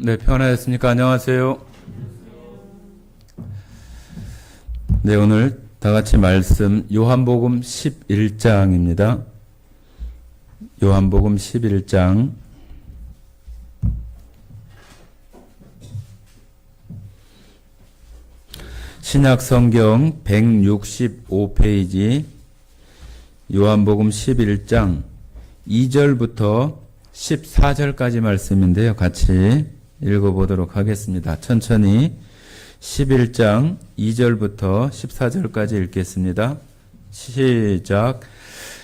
네, 평안하셨습니까? 안녕하세요. 네, 오늘 다 같이 말씀 요한복음 11장입니다. 요한복음 11장 신약성경 165페이지 요한복음 11장 2절부터 14절까지 말씀인데요. 같이 읽어보도록 하겠습니다. 천천히 11장 2절부터 14절까지 읽겠습니다. 시작.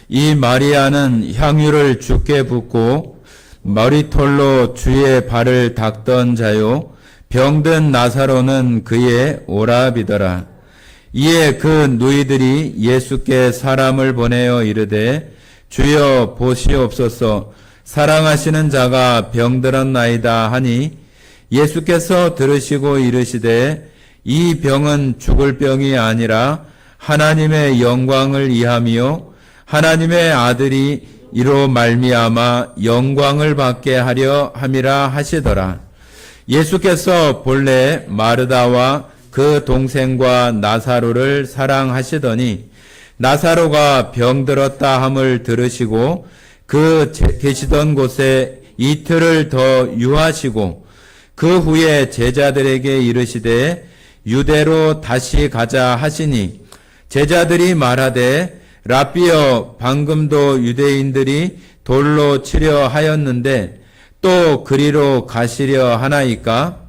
이 마리아는 향유를 주께 붓고 머리털로 주의 발을 닦던 자요 병든 나사로는 그의 오라비더라. 이에 그 누이들이 예수께 사람을 보내어 이르되 주여 보시옵소서 사랑하시는 자가 병들었나이다 하니 예수께서 들으시고 이르시되 이 병은 죽을 병이 아니라 하나님의 영광을 위함이요 하나님의 아들이 이로 말미암아 영광을 받게 하려 함이라 하시더라. 예수께서 본래 마르다와 그 동생과 나사로를 사랑하시더니 나사로가 병들었다 함을 들으시고 그 계시던 곳에 이틀을 더 유하시고 그 후에 제자들에게 이르시되 유대로 다시 가자 하시니 제자들이 말하되 랍비여 방금도 유대인들이 돌로 치려 하였는데 또 그리로 가시려 하나이까?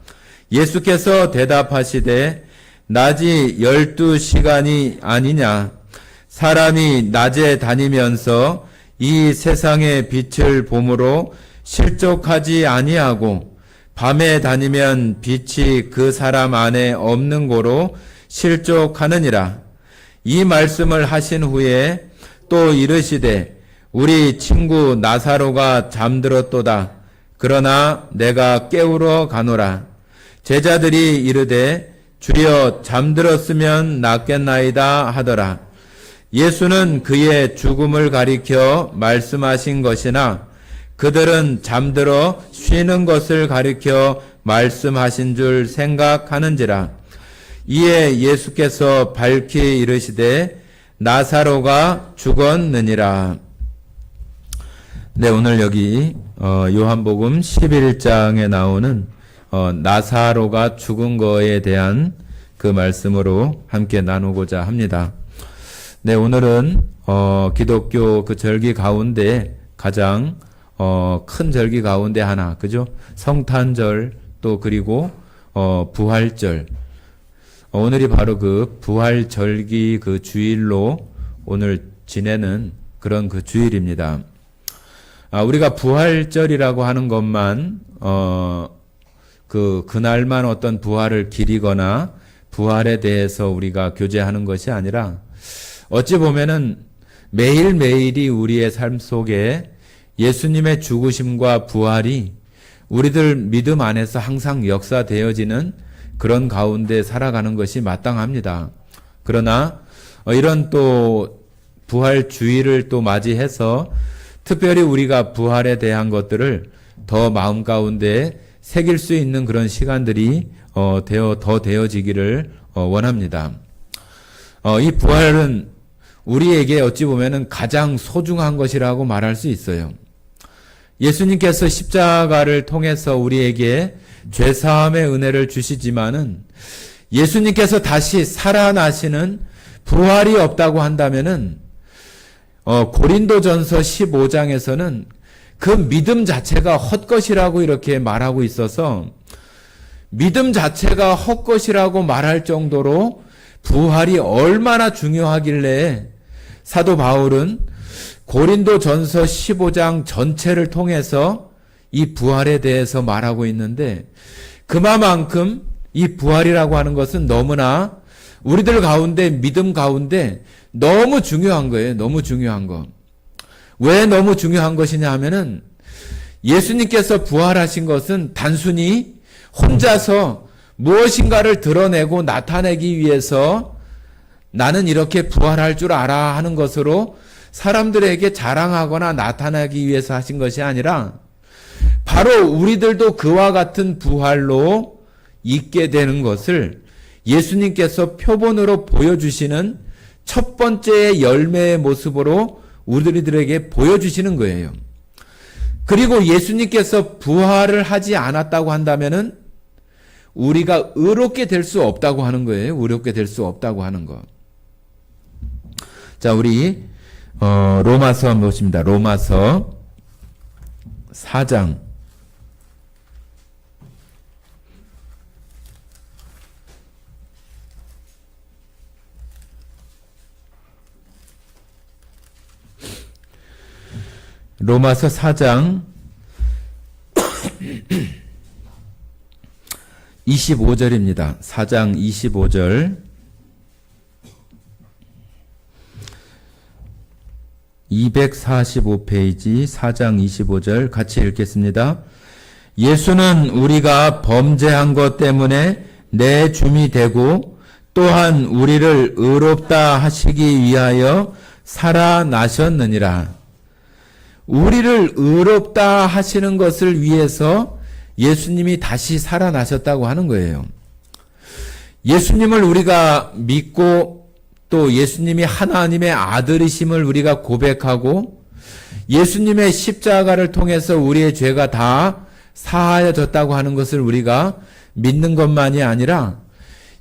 예수께서 대답하시되 낮이 12시간이 아니냐? 사람이 낮에 다니면서 이 세상의 빛을 보므로 실족하지 아니하고 밤에 다니면 빛이 그 사람 안에 없는 고로 실족하느니라. 이 말씀을 하신 후에 또 이르시되 우리 친구 나사로가 잠들었도다. 그러나 내가 깨우러 가노라. 제자들이 이르되 주여 잠들었으면 낫겠나이다 하더라. 예수는 그의 죽음을 가리켜 말씀하신 것이나 그들은 잠들어 쉬는 것을 가리켜 말씀하신 줄 생각하는지라. 이에 예수께서 밝히 이르시되 나사로가 죽었느니라. 네, 오늘 여기 요한복음 11장에 나오는 나사로가 죽은 거에 대한 그 말씀으로 함께 나누고자 합니다. 네, 오늘은 기독교 그 절기 가운데 가장 큰 절기 가운데 하나, 그죠? 성탄절 또 그리고 부활절. 오늘이 바로 그 부활절기 그 주일로 오늘 지내는 그런 그 주일입니다. 우리가 부활절이라고 하는 것만 그날만 어떤 부활을 기리거나 부활에 대해서 우리가 교제하는 것이 아니라 어찌 보면은 매일매일이 우리의 삶 속에 예수님의 죽으심과 부활이 우리들 믿음 안에서 항상 역사되어지는 그런 가운데 살아가는 것이 마땅합니다. 그러나 이런 또 부활 주일을 또 맞이해서 특별히 우리가 부활에 대한 것들을 더 마음 가운데 새길 수 있는 그런 시간들이 더 되어지기를 원합니다. 이 부활은 우리에게 어찌 보면은 가장 소중한 것이라고 말할 수 있어요. 예수님께서 십자가를 통해서 우리에게 죄사함의 은혜를 주시지만은 예수님께서 다시 살아나시는 부활이 없다고 한다면은 고린도전서 15장에서는 그 믿음 자체가 헛것이라고 이렇게 말하고 있어서 믿음 자체가 헛것이라고 말할 정도로 부활이 얼마나 중요하길래 사도 바울은 고린도전서 15장 전체를 통해서 이 부활에 대해서 말하고 있는데 그만큼 이 부활이라고 하는 것은 너무나 우리들 가운데 믿음 가운데 너무 중요한 거예요. 너무 중요한 거. 왜 너무 중요한 것이냐 하면은 예수님께서 부활하신 것은 단순히 혼자서 무엇인가를 드러내고 나타내기 위해서 나는 이렇게 부활할 줄 알아 하는 것으로 사람들에게 자랑하거나 나타나기 위해서 하신 것이 아니라 바로 우리들도 그와 같은 부활로 있게 되는 것을 예수님께서 표본으로 보여주시는 첫 번째 열매의 모습으로 우리들에게 보여주시는 거예요. 그리고 예수님께서 부활을 하지 않았다고 한다면은 우리가 의롭게 될 수 없다고 하는 거예요. 의롭게 될 수 없다고 하는 것. 자, 우리 로마서 한번 보십니다. 로마서 4장. 로마서 4장 25절입니다. 4장 25절. 245페이지 4장 25절 같이 읽겠습니다. 예수는 우리가 범죄한 것 때문에 내 줌이 되고 또한 우리를 의롭다 하시기 위하여 살아나셨느니라. 우리를 의롭다 하시는 것을 위해서 예수님이 다시 살아나셨다고 하는 거예요. 예수님을 우리가 믿고 또 예수님이 하나님의 아들이심을 우리가 고백하고 예수님의 십자가를 통해서 우리의 죄가 다 사하여졌다고 하는 것을 우리가 믿는 것만이 아니라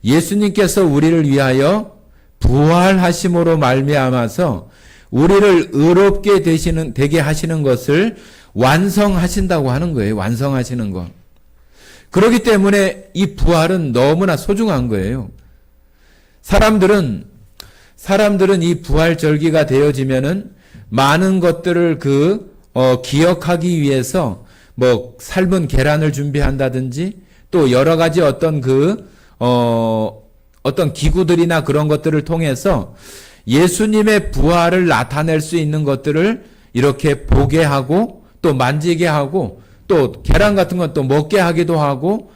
예수님께서 우리를 위하여 부활하심으로 말미암아서 우리를 의롭게 되게 하시는 것을 완성하신다고 하는 거예요. 완성하시는 것. 그렇기 때문에 이 부활은 너무나 소중한 거예요. 사람들은 이 부활 절기가 되어지면은 많은 것들을 기억하기 위해서 뭐 삶은 계란을 준비한다든지 또 여러 가지 어떤 어떤 기구들이나 그런 것들을 통해서 예수님의 부활을 나타낼 수 있는 것들을 이렇게 보게 하고 또 만지게 하고 또 계란 같은 건 또 먹게 하기도 하고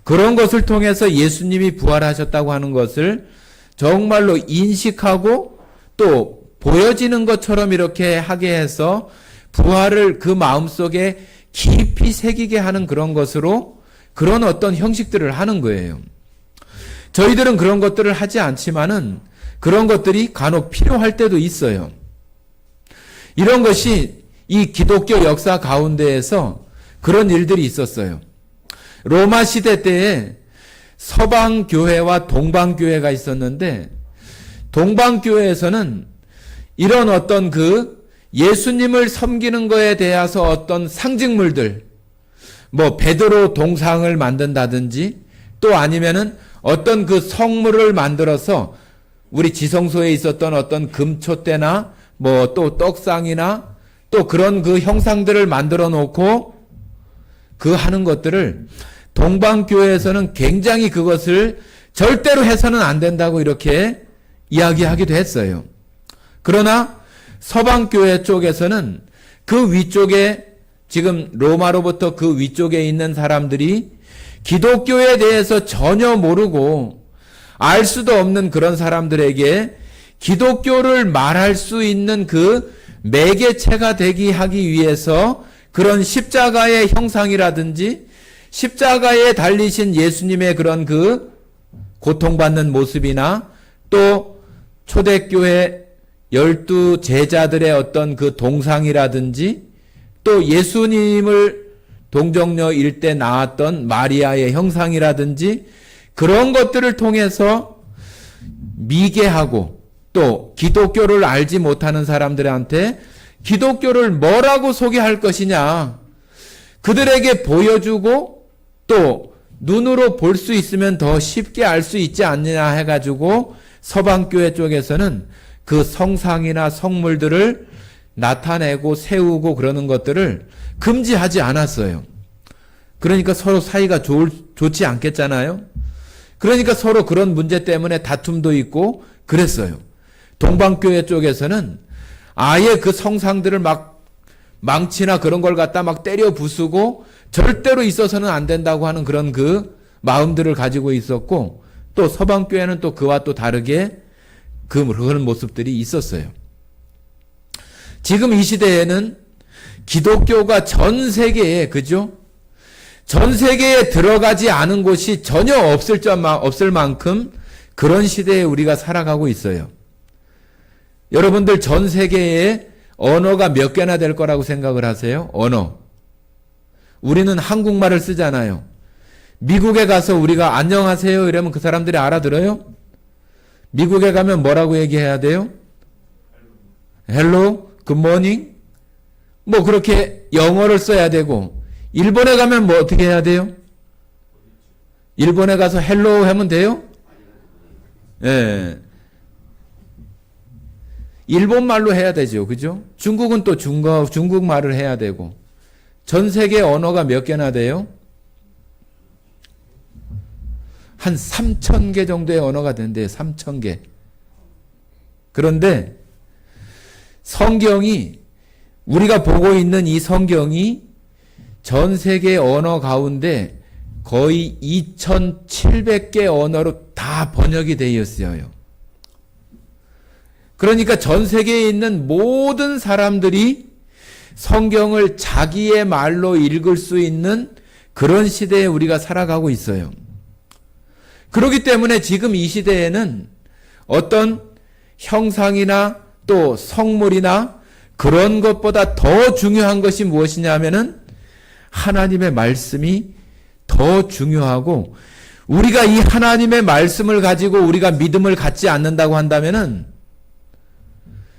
그런 것을 통해서 예수님이 부활하셨다고 하는 것을 정말로 인식하고 또 보여지는 것처럼 이렇게 하게 해서 부활을 그 마음속에 깊이 새기게 하는 그런 것으로 그런 어떤 형식들을 하는 거예요. 저희들은 그런 것들을 하지 않지만은 그런 것들이 간혹 필요할 때도 있어요. 이런 것이 이 기독교 역사 가운데에서 그런 일들이 있었어요. 로마 시대 때에 서방교회와 동방교회가 있었는데 동방교회에서는 이런 어떤 예수님을 섬기는 거에 대해서 어떤 상징물들, 뭐 베드로 동상을 만든다든지 또 아니면은 어떤 성물을 만들어서 우리 지성소에 있었던 어떤 금초대나 뭐 또 떡상이나 또 그런 형상들을 만들어 놓고 하는 것들을 동방교회에서는 굉장히 그것을 절대로 해서는 안 된다고 이렇게 이야기하기도 했어요. 그러나 서방교회 쪽에서는 그 위쪽에 지금 로마로부터 그 위쪽에 있는 사람들이 기독교에 대해서 전혀 모르고 알 수도 없는 그런 사람들에게 기독교를 말할 수 있는 매개체가 되게 하기 위해서 그런 십자가의 형상이라든지 십자가에 달리신 예수님의 그런 고통받는 모습이나 또 초대교회 12 제자들의 어떤 동상이라든지 또 예수님을 동정녀 일때 나왔던 마리아의 형상이라든지 그런 것들을 통해서 미개하고 또 기독교를 알지 못하는 사람들한테 기독교를 뭐라고 소개할 것이냐, 그들에게 보여주고 또 눈으로 볼 수 있으면 더 쉽게 알 수 있지 않느냐 해가지고 서방교회 쪽에서는 그 성상이나 성물들을 나타내고 세우고 그러는 것들을 금지하지 않았어요. 그러니까 서로 사이가 좋지 않겠잖아요. 그러니까 서로 그런 문제 때문에 다툼도 있고 그랬어요. 동방교회 쪽에서는 아예 그 성상들을 막 망치나 그런 걸 갖다 막 때려 부수고 절대로 있어서는 안 된다고 하는 그런 마음들을 가지고 있었고 또 서방교회는 또 그와 또 다르게 그런 모습들이 있었어요. 지금 이 시대에는 기독교가 전 세계에, 그죠? 전 세계에 들어가지 않은 곳이 전혀 없을 만큼 그런 시대에 우리가 살아가고 있어요. 여러분들 전 세계에 언어가 몇 개나 될 거라고 생각을 하세요? 언어. 우리는 한국말을 쓰잖아요. 미국에 가서 우리가 안녕하세요 이러면 그 사람들이 알아들어요? 미국에 가면 뭐라고 얘기해야 돼요? 헬로, 굿모닝? 뭐 그렇게 영어를 써야 되고, 일본에 가면 뭐 어떻게 해야 돼요? 일본에 가서 헬로 하면 돼요? 예. 일본 말로 해야 되죠. 그죠? 중국은 또 중국 말을 해야 되고. 전 세계 언어가 몇 개나 돼요? 한 3,000개 정도의 언어가 된대요. 3,000개. 그런데 성경이, 우리가 보고 있는 이 성경이 전 세계 언어 가운데 거의 2,700개 언어로 다 번역이 되어 있어요. 그러니까 전 세계에 있는 모든 사람들이 성경을 자기의 말로 읽을 수 있는 그런 시대에 우리가 살아가고 있어요. 그렇기 때문에 지금 이 시대에는 어떤 형상이나 또 성물이나 그런 것보다 더 중요한 것이 무엇이냐 하면은 하나님의 말씀이 더 중요하고, 우리가 이 하나님의 말씀을 가지고 우리가 믿음을 갖지 않는다고 한다면은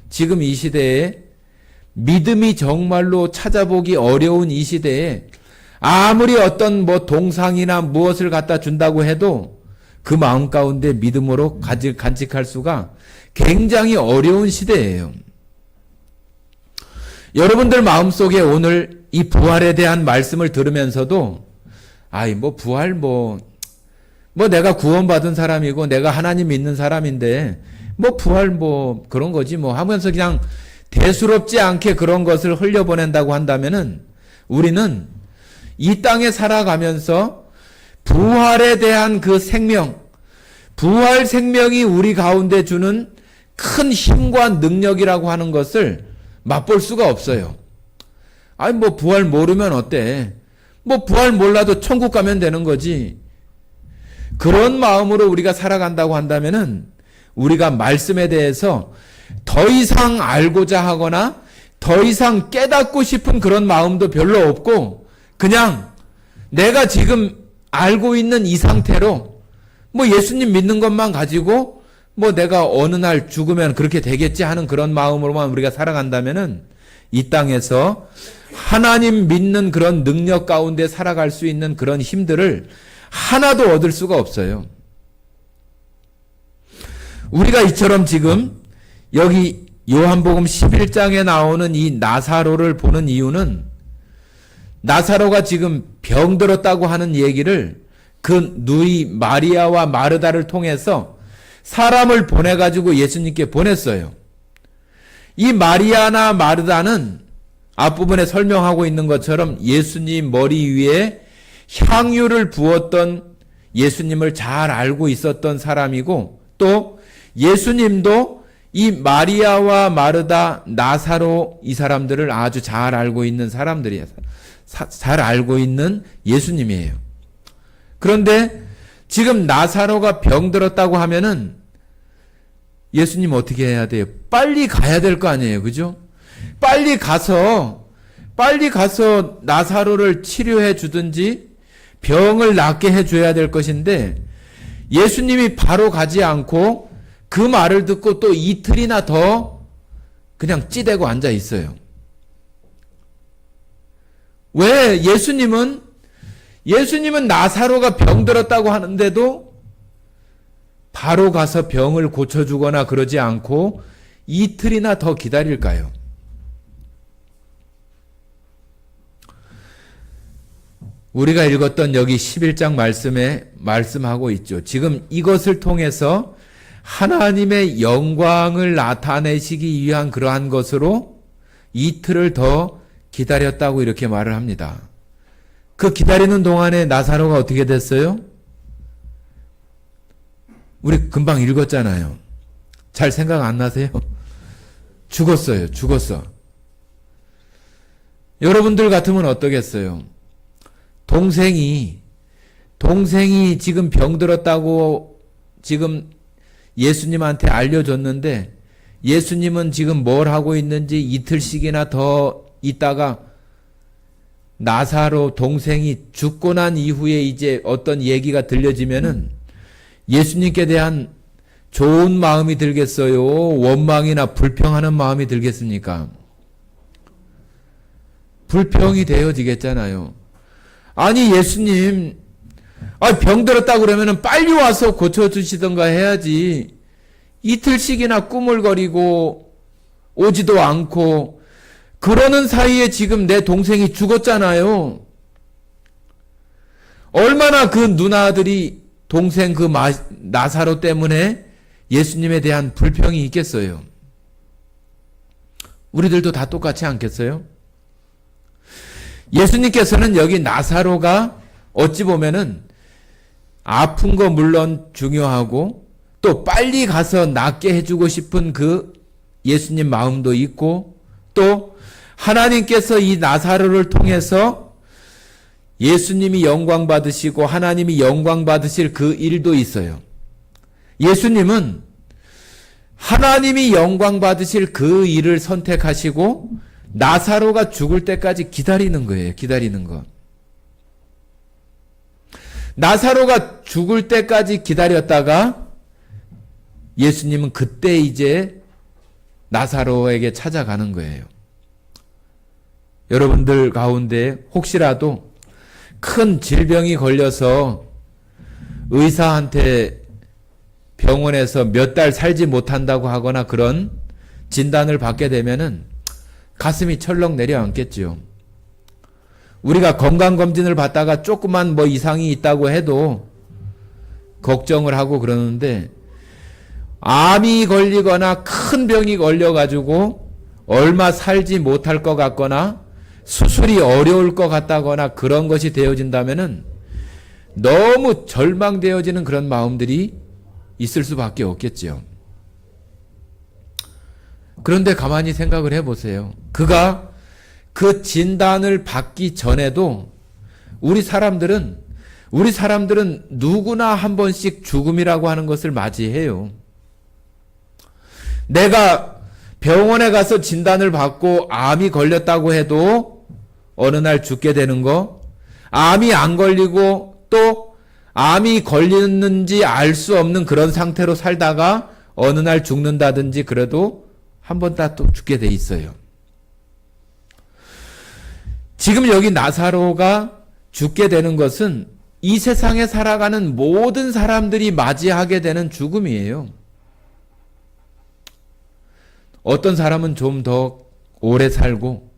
지금 이 시대에 믿음이 정말로 찾아보기 어려운 이 시대에 아무리 어떤 뭐 동상이나 무엇을 갖다 준다고 해도 그 마음 가운데 믿음으로 간직할 수가 굉장히 어려운 시대예요. 여러분들 마음속에 오늘 이 부활에 대한 말씀을 들으면서도 부활 내가 구원받은 사람이고 내가 하나님 믿는 사람인데 부활 그런 거지 하면서 그냥 대수롭지 않게 그런 것을 흘려보낸다고 한다면은 우리는 이 땅에 살아가면서 부활에 대한 그 생명, 부활 생명이 우리 가운데 주는 큰 힘과 능력이라고 하는 것을 맛볼 수가 없어요. 부활 모르면 어때? 부활 몰라도 천국 가면 되는 거지. 그런 마음으로 우리가 살아간다고 한다면은 우리가 말씀에 대해서 더 이상 알고자 하거나 더 이상 깨닫고 싶은 그런 마음도 별로 없고, 그냥 내가 지금 알고 있는 이 상태로 예수님 믿는 것만 가지고 내가 어느 날 죽으면 그렇게 되겠지 하는 그런 마음으로만 우리가 살아간다면은 이 땅에서 하나님 믿는 그런 능력 가운데 살아갈 수 있는 그런 힘들을 하나도 얻을 수가 없어요. 우리가 이처럼 지금 여기 요한복음 11장에 나오는 이 나사로를 보는 이유는, 나사로가 지금 병들었다고 하는 얘기를 그 누이 마리아와 마르다를 통해서 사람을 보내가지고 예수님께 보냈어요. 이 마리아나 마르다는 앞부분에 설명하고 있는 것처럼 예수님 머리 위에 향유를 부었던, 예수님을 잘 알고 있었던 사람이고, 또 예수님도 이 마리아와 마르다, 나사로 이 사람들을 아주 잘 알고 있는 사람들이에요. 잘 알고 있는 예수님이에요. 그런데 지금 나사로가 병들었다고 하면은 예수님 어떻게 해야 돼요? 빨리 가야 될 거 아니에요. 그죠? 빨리 가서 나사로를 치료해 주든지 병을 낫게 해 줘야 될 것인데, 예수님이 바로 가지 않고 그 말을 듣고 또 이틀이나 더 그냥 찌대고 앉아 있어요. 왜? 예수님은 나사로가 병들었다고 하는데도 바로 가서 병을 고쳐주거나 그러지 않고 이틀이나 더 기다릴까요? 우리가 읽었던 여기 11장 말씀에 말씀하고 있죠. 지금 이것을 통해서 하나님의 영광을 나타내시기 위한 그러한 것으로 이틀을 더 기다렸다고 이렇게 말을 합니다. 그 기다리는 동안에 나사로가 어떻게 됐어요? 우리 금방 읽었잖아요. 잘 생각 안 나세요? 죽었어요. 죽었어. 여러분들 같으면 어떠겠어요? 동생이 지금 병들었다고 지금 예수님한테 알려줬는데 예수님은 지금 뭘 하고 있는지 이틀씩이나 더 있다가 나사로 동생이 죽고 난 이후에 이제 어떤 얘기가 들려지면은 예수님께 대한 좋은 마음이 들겠어요? 원망이나 불평하는 마음이 들겠습니까? 불평이 되어지겠잖아요. 아니 예수님, 병들었다고 그러면은 빨리 와서 고쳐주시던가 해야지. 이틀씩이나 꾸물거리고 오지도 않고 그러는 사이에 지금 내 동생이 죽었잖아요. 얼마나 그 누나들이 동생 그 나사로 때문에 예수님에 대한 불평이 있겠어요. 우리들도 다 똑같지 않겠어요? 예수님께서는 여기 나사로가 어찌 보면은 아픈 거 물론 중요하고 또 빨리 가서 낫게 해주고 싶은 그 예수님 마음도 있고 또 하나님께서 이 나사로를 통해서 예수님이 영광 받으시고 하나님이 영광 받으실 그 일도 있어요. 예수님은 하나님이 영광 받으실 그 일을 선택하시고 나사로가 죽을 때까지 기다리는 거예요. 기다리는 것. 나사로가 죽을 때까지 기다렸다가 예수님은 그때 이제 나사로에게 찾아가는 거예요. 여러분들 가운데 혹시라도 큰 질병이 걸려서 의사한테 병원에서 몇 달 살지 못한다고 하거나 그런 진단을 받게 되면은 가슴이 철렁 내려앉겠지요. 우리가 건강검진을 받다가 조그만 뭐 이상이 있다고 해도 걱정을 하고 그러는데 암이 걸리거나 큰 병이 걸려가지고 얼마 살지 못할 것 같거나 수술이 어려울 것 같다거나 그런 것이 되어진다면은 너무 절망되어지는 그런 마음들이 있을 수밖에 없겠지요. 그런데 가만히 생각을 해보세요. 그가 그 진단을 받기 전에도 우리 사람들은 누구나 한 번씩 죽음이라고 하는 것을 맞이해요. 내가 병원에 가서 진단을 받고 암이 걸렸다고 해도 어느 날 죽게 되는 거, 암이 안 걸리고 또 암이 걸렸는지 알 수 없는 그런 상태로 살다가 어느 날 죽는다든지 그래도 한 번 다 또 죽게 돼 있어요. 지금 여기 나사로가 죽게 되는 것은 이 세상에 살아가는 모든 사람들이 맞이하게 되는 죽음이에요. 어떤 사람은 좀 더 오래 살고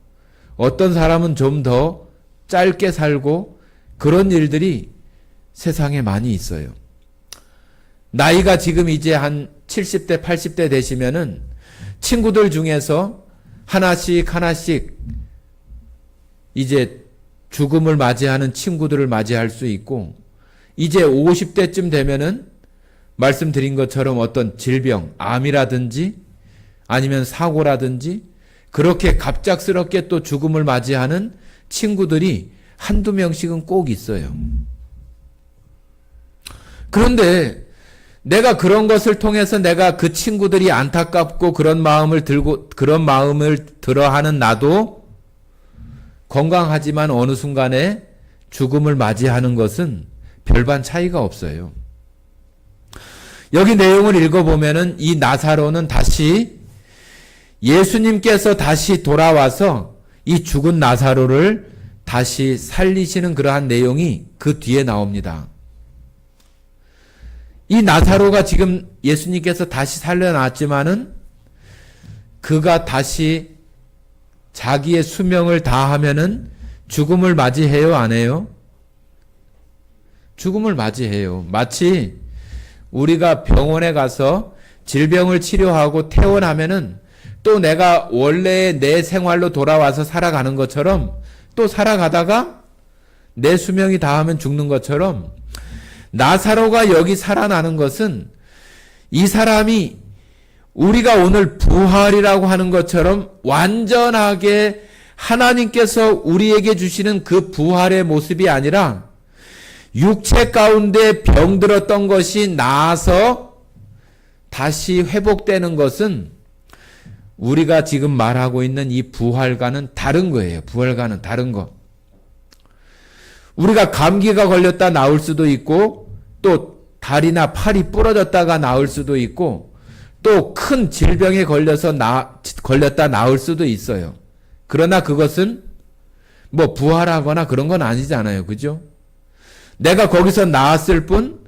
어떤 사람은 좀 더 짧게 살고 그런 일들이 세상에 많이 있어요. 나이가 지금 이제 한 70대, 80대 되시면은 친구들 중에서 하나씩 이제 죽음을 맞이하는 친구들을 맞이할 수 있고 이제 50대쯤 되면은 말씀드린 것처럼 어떤 질병, 암이라든지 아니면 사고라든지 그렇게 갑작스럽게 또 죽음을 맞이하는 친구들이 한두 명씩은 꼭 있어요. 그런데 내가 그런 것을 통해서 내가 그 친구들이 안타깝고 그런 마음을 들어 하는 나도 건강하지만 어느 순간에 죽음을 맞이하는 것은 별반 차이가 없어요. 여기 내용을 읽어보면은 이 나사로는 다시 예수님께서 다시 돌아와서 이 죽은 나사로를 다시 살리시는 그러한 내용이 그 뒤에 나옵니다. 이 나사로가 지금 예수님께서 다시 살려놨지만은 그가 다시 자기의 수명을 다하면은 죽음을 맞이해요, 안 해요? 죽음을 맞이해요. 마치 우리가 병원에 가서 질병을 치료하고 퇴원하면은 또 내가 원래의 내 생활로 돌아와서 살아가는 것처럼 또 살아가다가 내 수명이 다하면 죽는 것처럼 나사로가 여기 살아나는 것은 이 사람이 우리가 오늘 부활이라고 하는 것처럼 완전하게 하나님께서 우리에게 주시는 그 부활의 모습이 아니라 육체 가운데 병들었던 것이 나아서 다시 회복되는 것은 우리가 지금 말하고 있는 이 부활과는 다른 거예요. 부활과는 다른 거. 우리가 감기가 걸렸다 나을 수도 있고, 또 다리나 팔이 부러졌다가 나을 수도 있고, 또 큰 질병에 걸렸다 나을 수도 있어요. 그러나 그것은 뭐 부활하거나 그런 건 아니잖아요. 그죠? 내가 거기서 나았을 뿐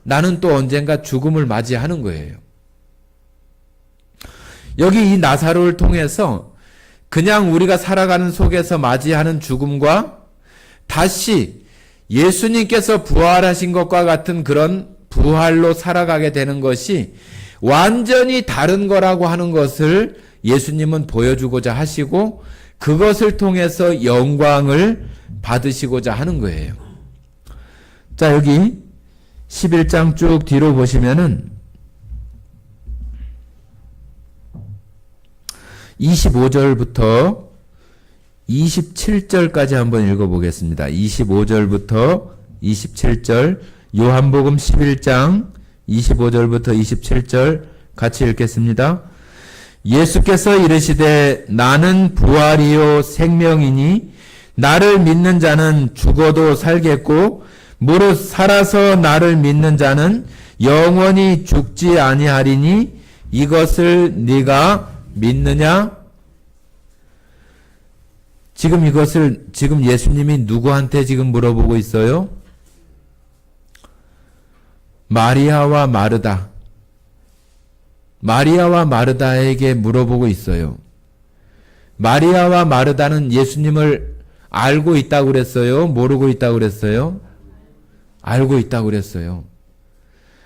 나는 또 언젠가 죽음을 맞이하는 거예요. 여기 이 나사로를 통해서 그냥 우리가 살아가는 속에서 맞이하는 죽음과 다시 예수님께서 부활하신 것과 같은 그런 부활로 살아가게 되는 것이 완전히 다른 거라고 하는 것을 예수님은 보여주고자 하시고 그것을 통해서 영광을 받으시고자 하는 거예요. 자, 여기 11장 쭉 뒤로 보시면은 25절부터 27절까지 한번 읽어보겠습니다. 25절부터 27절, 요한복음 11장 25절부터 27절 같이 읽겠습니다. 예수께서 이르시되 나는 부활이요 생명이니 나를 믿는 자는 죽어도 살겠고 무릇 살아서 나를 믿는 자는 영원히 죽지 아니하리니 이것을 네가 믿느냐? 지금 예수님이 누구한테 지금 물어보고 있어요? 마리아와 마르다에게 물어보고 있어요. 마리아와 마르다는 예수님을 알고 있다고 그랬어요? 모르고 있다고 그랬어요? 알고 있다고 그랬어요.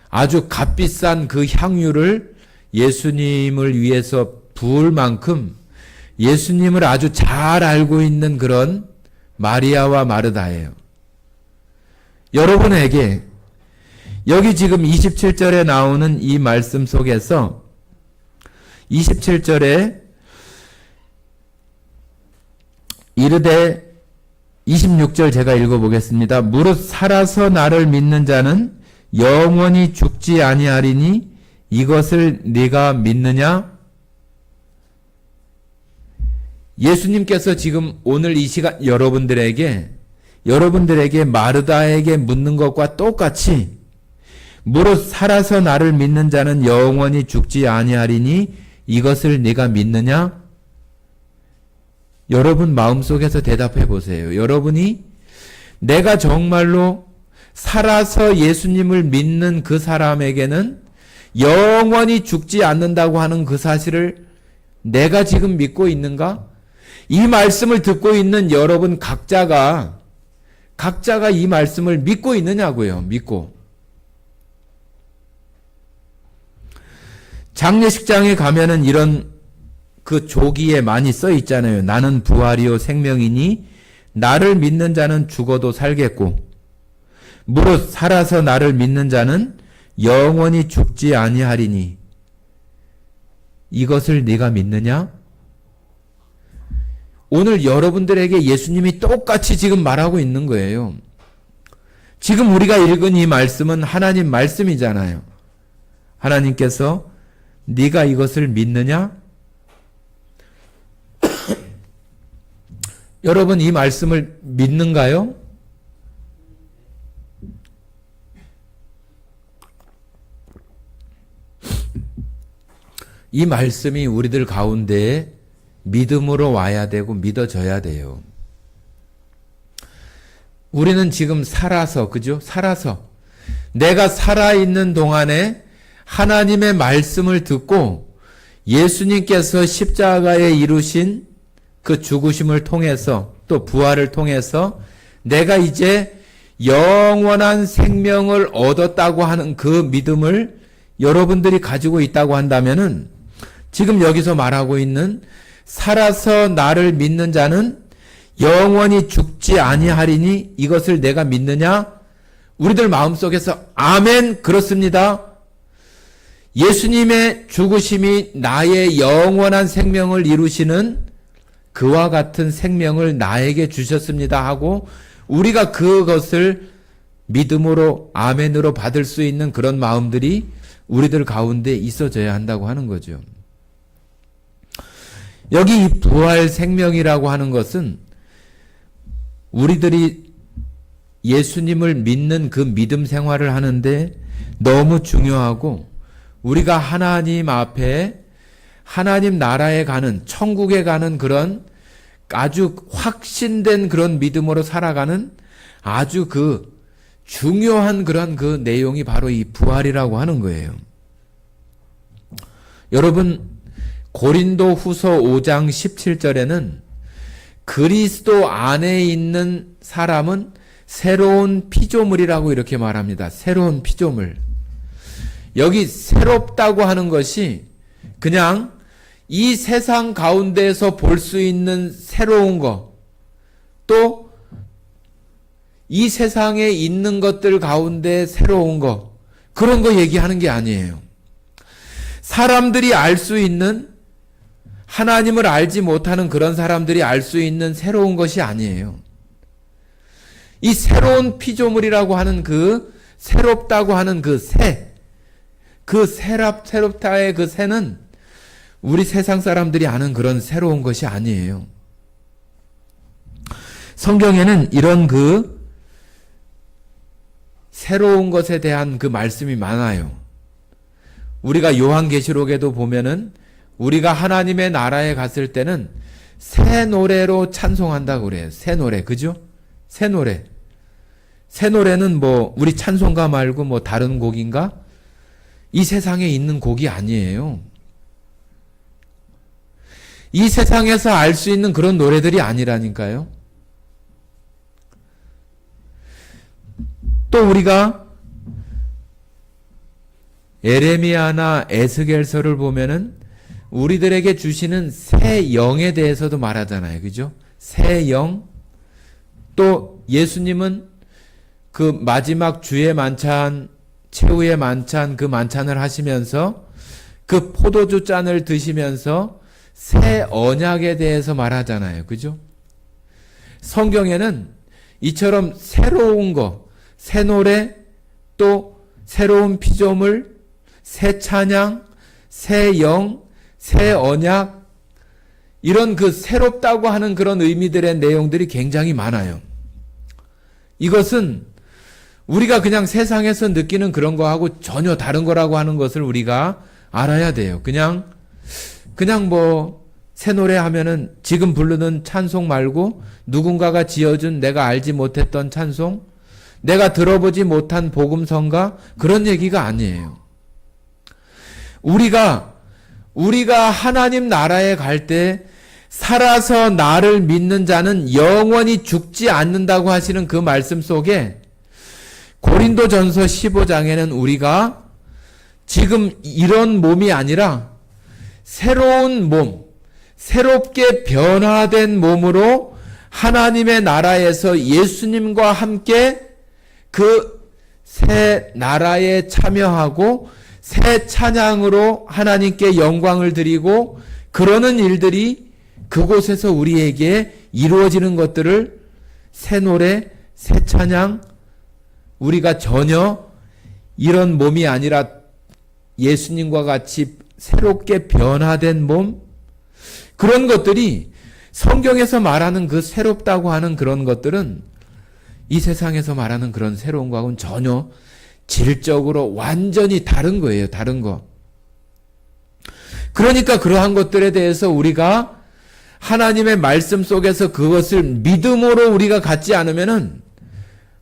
아주 값비싼 그 향유를 예수님을 위해서 부을 만큼 예수님을 아주 잘 알고 있는 그런 마리아와 마르다예요. 여러분에게 여기 지금 27절에 나오는 이 말씀 속에서 27절에 이르되 26절 제가 읽어보겠습니다. 무릇 살아서 나를 믿는 자는 영원히 죽지 아니하리니 이것을 네가 믿느냐? 예수님께서 지금 오늘 이 시간 여러분들에게 마르다에게 묻는 것과 똑같이 무릇 살아서 나를 믿는 자는 영원히 죽지 아니하리니 이것을 네가 믿느냐? 여러분 마음속에서 대답해 보세요. 여러분이 내가 정말로 살아서 예수님을 믿는 그 사람에게는 영원히 죽지 않는다고 하는 그 사실을 내가 지금 믿고 있는가? 이 말씀을 듣고 있는 여러분 각자가 이 말씀을 믿고 있느냐고요. 믿고. 장례식장에 가면은 이런 그 조기에 많이 써 있잖아요. 나는 부활이요 생명이니 나를 믿는 자는 죽어도 살겠고 무릇 살아서 나를 믿는 자는 영원히 죽지 아니하리니 이것을 네가 믿느냐? 오늘 여러분들에게 예수님이 똑같이 지금 말하고 있는 거예요. 지금 우리가 읽은 이 말씀은 하나님 말씀이잖아요. 하나님께서 네가 이것을 믿느냐? 여러분 이 말씀을 믿는가요? 이 말씀이 우리들 가운데 믿음으로 와야 되고 믿어져야 돼요. 우리는 지금 살아서, 그죠? 살아서. 내가 살아있는 동안에 하나님의 말씀을 듣고 예수님께서 십자가에 이루신 그 죽으심을 통해서 또 부활을 통해서 내가 이제 영원한 생명을 얻었다고 하는 그 믿음을 여러분들이 가지고 있다고 한다면은 지금 여기서 말하고 있는 살아서 나를 믿는 자는 영원히 죽지 아니하리니 이것을 내가 믿느냐? 우리들 마음속에서 아멘 그렇습니다. 예수님의 죽으심이 나의 영원한 생명을 이루시는 그와 같은 생명을 나에게 주셨습니다 하고 우리가 그것을 믿음으로 아멘으로 받을 수 있는 그런 마음들이 우리들 가운데 있어져야 한다고 하는 거죠. 여기 이 부활 생명이라고 하는 것은 우리들이 예수님을 믿는 그 믿음 생활을 하는데 너무 중요하고 우리가 하나님 앞에 하나님 나라에 가는 천국에 가는 그런 아주 확신된 그런 믿음으로 살아가는 아주 그 중요한 그런 그 내용이 바로 이 부활이라고 하는 거예요. 여러분 고린도 후서 5장 17절에는 그리스도 안에 있는 사람은 새로운 피조물이라고 이렇게 말합니다. 새로운 피조물. 여기 새롭다고 하는 것이 그냥 이 세상 가운데에서 볼 수 있는 새로운 것, 또 이 세상에 있는 것들 가운데 새로운 것, 그런 거 얘기하는 게 아니에요. 사람들이 알 수 있는, 하나님을 알지 못하는 그런 사람들이 알 수 있는 새로운 것이 아니에요. 이 새로운 피조물이라고 하는 그 새롭다고 하는 그 새, 그 새롭다의 그 새는 우리 세상 사람들이 아는 그런 새로운 것이 아니에요. 성경에는 이런 그 새로운 것에 대한 그 말씀이 많아요. 우리가 요한계시록에도 보면은 우리가 하나님의 나라에 갔을 때는 새 노래로 찬송한다고 그래요. 새 노래, 그죠? 새 노래. 새 노래는 뭐 우리 찬송가 말고 뭐 다른 곡인가? 이 세상에 있는 곡이 아니에요. 이 세상에서 알 수 있는 그런 노래들이 아니라니까요. 또 우리가 에레미야나 에스겔서를 보면은 우리들에게 주시는 새 영에 대해서도 말하잖아요. 그죠? 새 영. 또 예수님은 그 마지막 주의 만찬, 최후의 만찬, 그 만찬을 하시면서 그 포도주 잔을 드시면서 새 언약에 대해서 말하잖아요. 그죠? 성경에는 이처럼 새로운 거, 새 노래, 또 새로운 피조물, 새 찬양, 새 영, 새 언약, 이런 그 새롭다고 하는 그런 의미들의 내용들이 굉장히 많아요. 이것은 우리가 그냥 세상에서 느끼는 그런 거하고 전혀 다른 거라고 하는 것을 우리가 알아야 돼요. 그냥 뭐 새 노래 하면은 지금 부르는 찬송 말고 누군가가 지어준 내가 알지 못했던 찬송, 내가 들어보지 못한 복음성가, 그런 얘기가 아니에요. 우리가 하나님 나라에 갈 때 살아서 나를 믿는 자는 영원히 죽지 않는다고 하시는 그 말씀 속에 고린도전서 15장에는 우리가 지금 이런 몸이 아니라 새로운 몸, 새롭게 변화된 몸으로 하나님의 나라에서 예수님과 함께 그 새 나라에 참여하고 새 찬양으로 하나님께 영광을 드리고 그러는 일들이 그곳에서 우리에게 이루어지는 것들을 새 노래, 새 찬양, 우리가 전혀 이런 몸이 아니라 예수님과 같이 새롭게 변화된 몸, 그런 것들이 성경에서 말하는 그 새롭다고 하는 그런 것들은 이 세상에서 말하는 그런 새로운 거하고는 전혀 질적으로 완전히 다른 거예요. 다른 거. 그러니까 그러한 것들에 대해서 우리가 하나님의 말씀 속에서 그것을 믿음으로 우리가 갖지 않으면은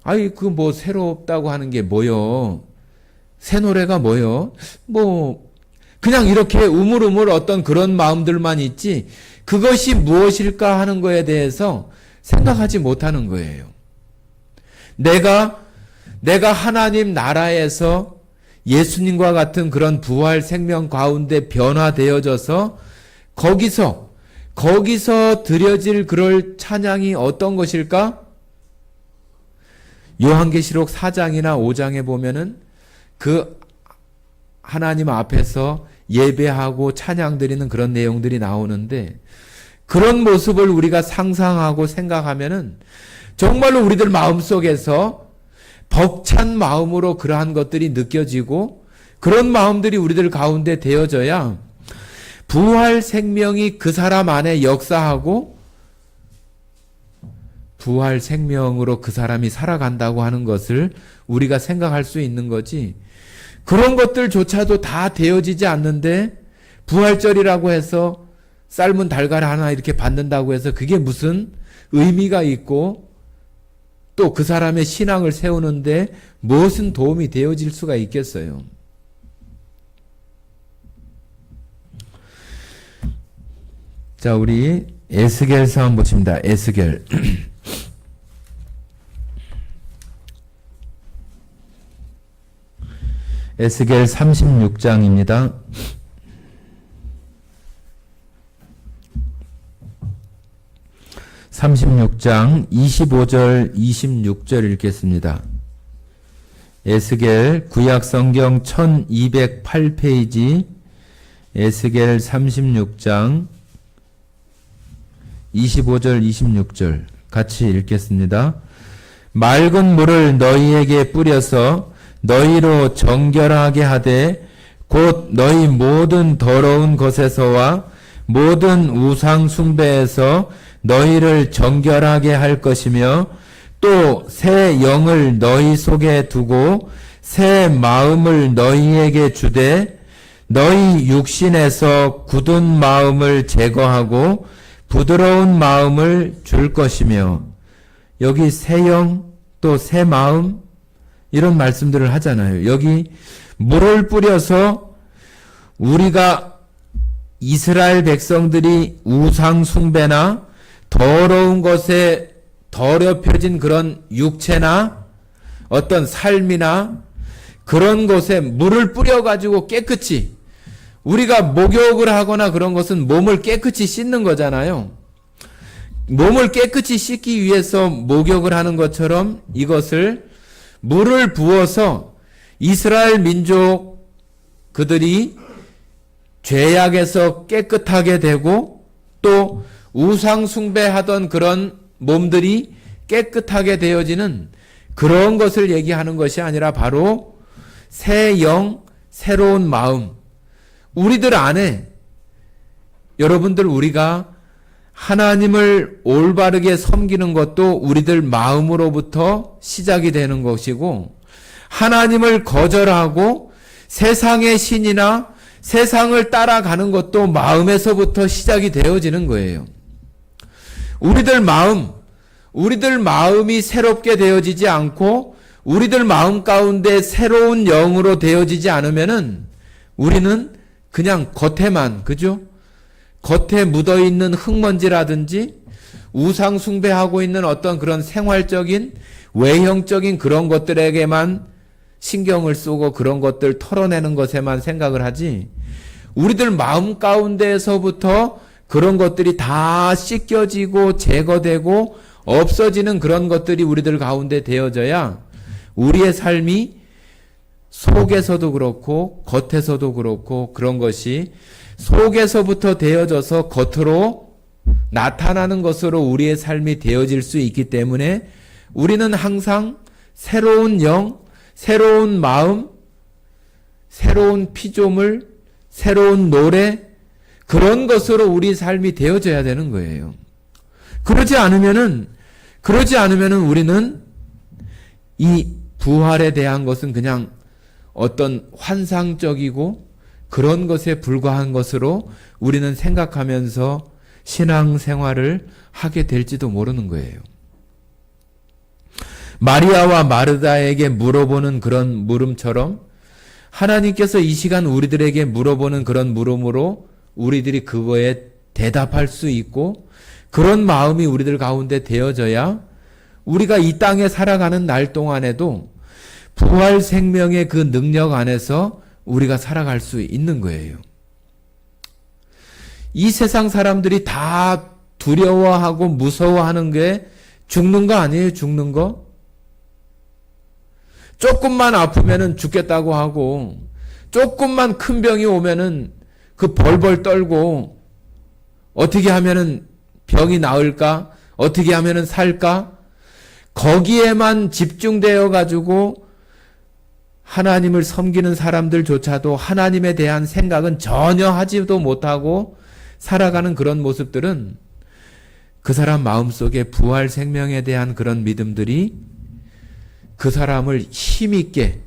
아이 그 뭐 새롭다고 하는 게 뭐요? 새 노래가 뭐요? 뭐 그냥 이렇게 우물우물 어떤 그런 마음들만 있지 그것이 무엇일까 하는 거에 대해서 생각하지 못하는 거예요. 내가 하나님 나라에서 예수님과 같은 그런 부활 생명 가운데 변화되어져서 거기서 드려질 그럴 찬양이 어떤 것일까? 요한계시록 4장이나 5장에 보면은 그 하나님 앞에서 예배하고 찬양 드리는 그런 내용들이 나오는데 그런 모습을 우리가 상상하고 생각하면은 정말로 우리들 마음속에서 벅찬 마음으로 그러한 것들이 느껴지고 그런 마음들이 우리들 가운데 되어져야 부활 생명이 그 사람 안에 역사하고 부활 생명으로 그 사람이 살아간다고 하는 것을 우리가 생각할 수 있는 거지. 그런 것들조차도 다 되어지지 않는데 부활절이라고 해서 삶은 달걀 하나 이렇게 받는다고 해서 그게 무슨 의미가 있고 또 그 사람의 신앙을 세우는데 무엇은 도움이 되어질 수가 있겠어요. 자, 우리 에스겔서 한번 보십니다. 에스겔. 에스겔 36장입니다. (36장) 25절 26절 읽겠습니다. 에스겔 구약성경 1208페이지 에스겔 36장 25절 26절 같이 읽겠습니다. 맑은 물을 너희에게 뿌려서 너희로 정결하게 하되 곧 너희 모든 더러운 것에서와 모든 우상 숭배에서 너희를 정결하게 할 것이며 또 새 영을 너희 속에 두고 새 마음을 너희에게 주되 너희 육신에서 굳은 마음을 제거하고 부드러운 마음을 줄 것이며 여기 새 영 또 새 마음 이런 말씀들을 하잖아요. 여기 물을 뿌려서 우리가 이스라엘 백성들이 우상 숭배나 더러운 것에 더럽혀진 그런 육체나 어떤 삶이나 그런 것에 물을 뿌려가지고 깨끗이 우리가 목욕을 하거나 그런 것은 몸을 깨끗이 씻는 거잖아요. 몸을 깨끗이 씻기 위해서 목욕을 하는 것처럼 이것을 물을 부어서 이스라엘 민족 그들이 죄악에서 깨끗하게 되고 또 우상 숭배하던 그런 몸들이 깨끗하게 되어지는 그런 것을 얘기하는 것이 아니라 바로 새 영, 새로운 마음. 우리들 안에 여러분들 우리가 하나님을 올바르게 섬기는 것도 우리들 마음으로부터 시작이 되는 것이고 하나님을 거절하고 세상의 신이나 세상을 따라가는 것도 마음에서부터 시작이 되어지는 거예요. 우리들 마음이 새롭게 되어지지 않고 우리들 마음 가운데 새로운 영으로 되어지지 않으면은 우리는 그냥 겉에만, 그죠? 겉에 묻어있는 흙먼지라든지 우상 숭배하고 있는 어떤 그런 생활적인 외형적인 그런 것들에게만 신경을 쓰고 그런 것들 털어내는 것에만 생각을 하지 우리들 마음 가운데에서부터 그런 것들이 다 씻겨지고 제거되고 없어지는 그런 것들이 우리들 가운데 되어져야 우리의 삶이 속에서도 그렇고 겉에서도 그렇고 그런 것이 속에서부터 되어져서 겉으로 나타나는 것으로 우리의 삶이 되어질 수 있기 때문에 우리는 항상 새로운 영, 새로운 마음, 새로운 피조물, 새로운 노래 그런 것으로 우리 삶이 되어져야 되는 거예요. 그러지 않으면은 우리는 이 부활에 대한 것은 그냥 어떤 환상적이고 그런 것에 불과한 것으로 우리는 생각하면서 신앙생활을 하게 될지도 모르는 거예요. 마리아와 마르다에게 물어보는 그런 물음처럼 하나님께서 이 시간 우리들에게 물어보는 그런 물음으로 우리들이 그거에 대답할 수 있고 그런 마음이 우리들 가운데 되어져야 우리가 이 땅에 살아가는 날 동안에도 부활 생명의 그 능력 안에서 우리가 살아갈 수 있는 거예요. 이 세상 사람들이 다 두려워하고 무서워하는 게 죽는 거 아니에요? 죽는 거? 조금만 아프면은 죽겠다고 하고 조금만 큰 병이 오면은 그 벌벌 떨고 어떻게 하면은 병이 나을까? 어떻게 하면은 살까? 거기에만 집중되어 가지고 하나님을 섬기는 사람들조차도 하나님에 대한 생각은 전혀 하지도 못하고 살아가는 그런 모습들은 그 사람 마음속에 부활 생명에 대한 그런 믿음들이 그 사람을 힘있게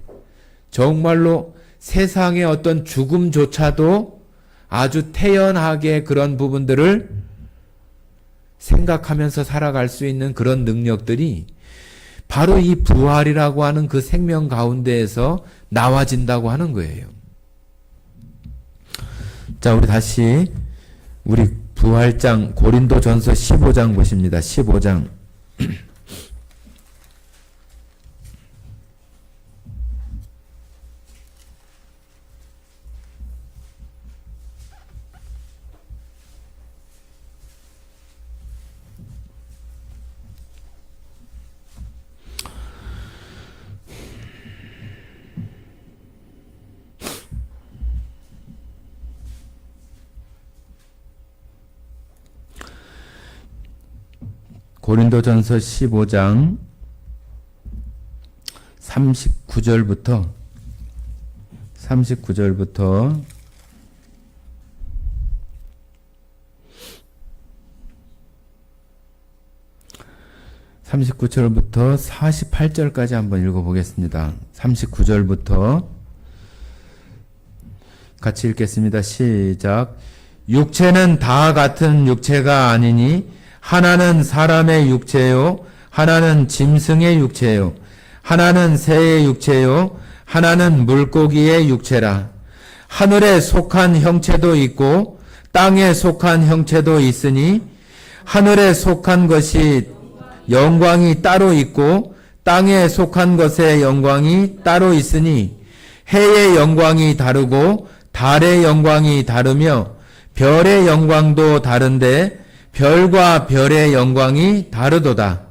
정말로 세상의 어떤 죽음조차도 아주 태연하게 그런 부분들을 생각하면서 살아갈 수 있는 그런 능력들이 바로 이 부활이라고 하는 그 생명 가운데에서 나와진다고 하는 거예요. 자, 우리 다시 우리 부활장 고린도전서 15장 보십니다. 15장. 고린도전서 15장 39절부터 48절까지 한번 읽어보겠습니다. 39절부터 같이 읽겠습니다. 시작. 육체는 다 같은 육체가 아니니 하나는 사람의 육체요, 하나는 짐승의 육체요, 하나는 새의 육체요, 하나는 물고기의 육체라. 하늘에 속한 형체도 있고 땅에 속한 형체도 있으니 하늘에 속한 것이 영광이 따로 있고 땅에 속한 것의 영광이 따로 있으니 해의 영광이 다르고 달의 영광이 다르며 별의 영광도 다른데 별과 별의 영광이 다르도다.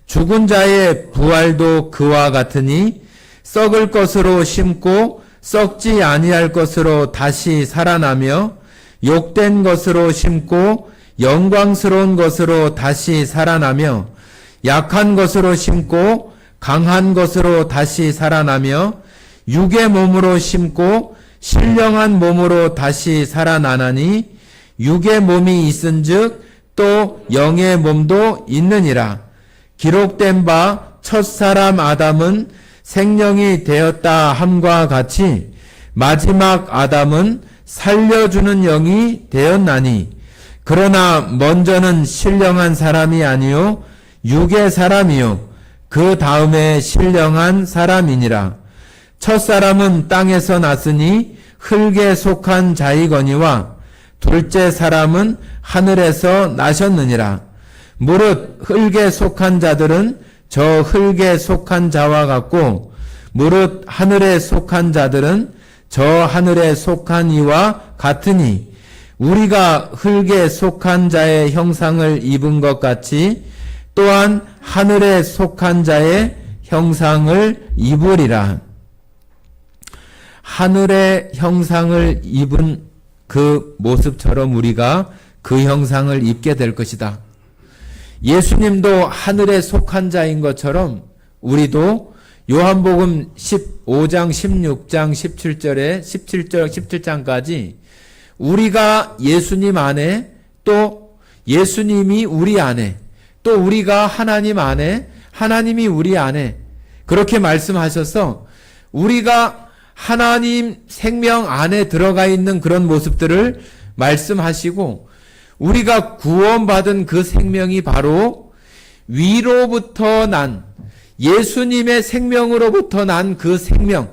죽은 자의 부활도 그와 같으니 썩을 것으로 심고 썩지 아니할 것으로 다시 살아나며 욕된 것으로 심고 영광스러운 것으로 다시 살아나며 약한 것으로 심고 강한 것으로 다시 살아나며 육의 몸으로 심고 신령한 몸으로 다시 살아나나니 육의 몸이 있은즉 또 영의 몸도 있느니라. 기록된 바 첫사람 아담은 생명이 되었다 함과 같이 마지막 아담은 살려주는 영이 되었나니 그러나 먼저는 신령한 사람이 아니요 육의 사람이요 그 다음에 신령한 사람이니라. 첫사람은 땅에서 났으니 흙에 속한 자이거니와 둘째 사람은 하늘에서 나셨느니라. 무릇 흙에 속한 자들은 저 흙에 속한 자와 같고 무릇 하늘에 속한 자들은 저 하늘에 속한 이와 같으니 우리가 흙에 속한 자의 형상을 입은 것 같이 또한 하늘에 속한 자의 형상을 입으리라. 하늘의 형상을 입은 그 모습처럼 우리가 그 형상을 입게 될 것이다. 예수님도 하늘에 속한 자인 것처럼 우리도 요한복음 15장, 16장, 17절에 17장까지 우리가 예수님 안에 또 예수님이 우리 안에 또 우리가 하나님 안에 하나님이 우리 안에 그렇게 말씀하셔서 우리가 하나님 생명 안에 들어가 있는 그런 모습들을 말씀하시고 우리가 구원받은 그 생명이 바로 위로부터 난 예수님의 생명으로부터 난 그 생명,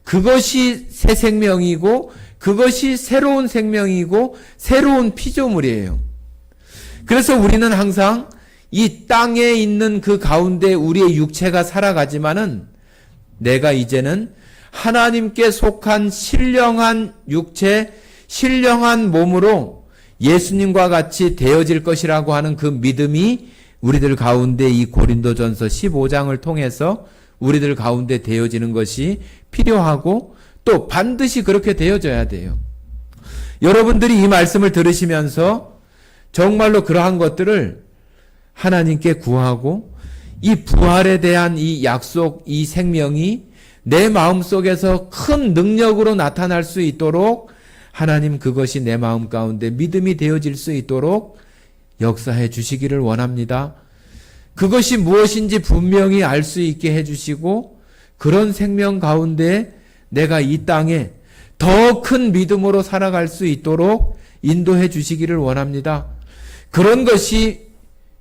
그것이 새 생명이고 그것이 새로운 생명이고 새로운 피조물이에요. 그래서 우리는 항상 이 땅에 있는 그 가운데 우리의 육체가 살아가지만은 내가 이제는 하나님께 속한 신령한 육체, 신령한 몸으로 예수님과 같이 되어질 것이라고 하는 그 믿음이 우리들 가운데 이 고린도전서 15장을 통해서 우리들 가운데 되어지는 것이 필요하고 또 반드시 그렇게 되어져야 돼요. 여러분들이 이 말씀을 들으시면서 정말로 그러한 것들을 하나님께 구하고 이 부활에 대한 이 약속, 이 생명이 내 마음속에서 큰 능력으로 나타날 수 있도록 하나님 그것이 내 마음 가운데 믿음이 되어질 수 있도록 역사해 주시기를 원합니다. 그것이 무엇인지 분명히 알 수 있게 해주시고 그런 생명 가운데 내가 이 땅에 더 큰 믿음으로 살아갈 수 있도록 인도해 주시기를 원합니다. 그런 것이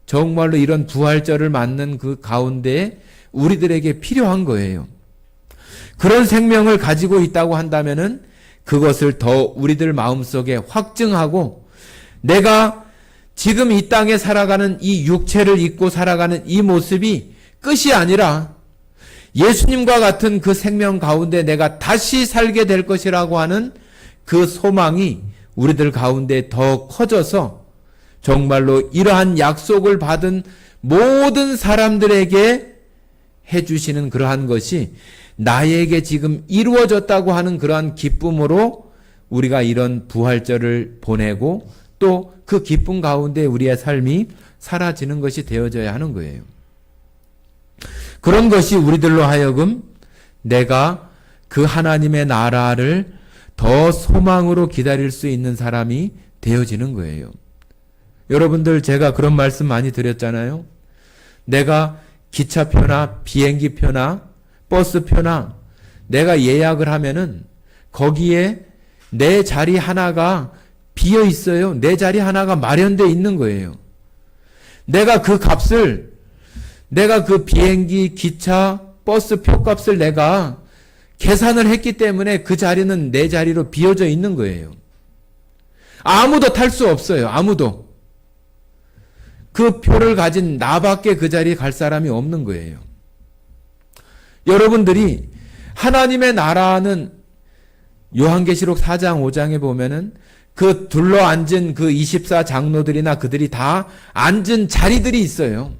정말로 이런 부활절을 맞는 그 가운데 우리들에게 필요한 거예요. 그런 생명을 가지고 있다고 한다면은 그것을 더 우리들 마음속에 확증하고 내가 지금 이 땅에 살아가는 이 육체를 입고 살아가는 이 모습이 끝이 아니라 예수님과 같은 그 생명 가운데 내가 다시 살게 될 것이라고 하는 그 소망이 우리들 가운데 더 커져서 정말로 이러한 약속을 받은 모든 사람들에게 해주시는 그러한 것이 나에게 지금 이루어졌다고 하는 그러한 기쁨으로 우리가 이런 부활절을 보내고 또 그 기쁨 가운데 우리의 삶이 사라지는 것이 되어져야 하는 거예요. 그런 것이 우리들로 하여금 내가 그 하나님의 나라를 더 소망으로 기다릴 수 있는 사람이 되어지는 거예요. 여러분들 제가 그런 말씀 많이 드렸잖아요. 내가 기차표나 비행기표나 버스표나 내가 예약을 하면은 거기에 내 자리 하나가 비어 있어요. 내 자리 하나가 마련되어 있는 거예요. 내가 그 값을, 내가 그 비행기, 기차, 버스 표값을 내가 계산을 했기 때문에 그 자리는 내 자리로 비어져 있는 거예요. 아무도 탈 수 없어요. 아무도. 그 표를 가진 나밖에 그 자리에 갈 사람이 없는 거예요. 여러분들이 하나님의 나라는 요한계시록 4장 5장에 보면은 그 둘러앉은 그 24장로들이나 그들이 다 앉은 자리들이 있어요.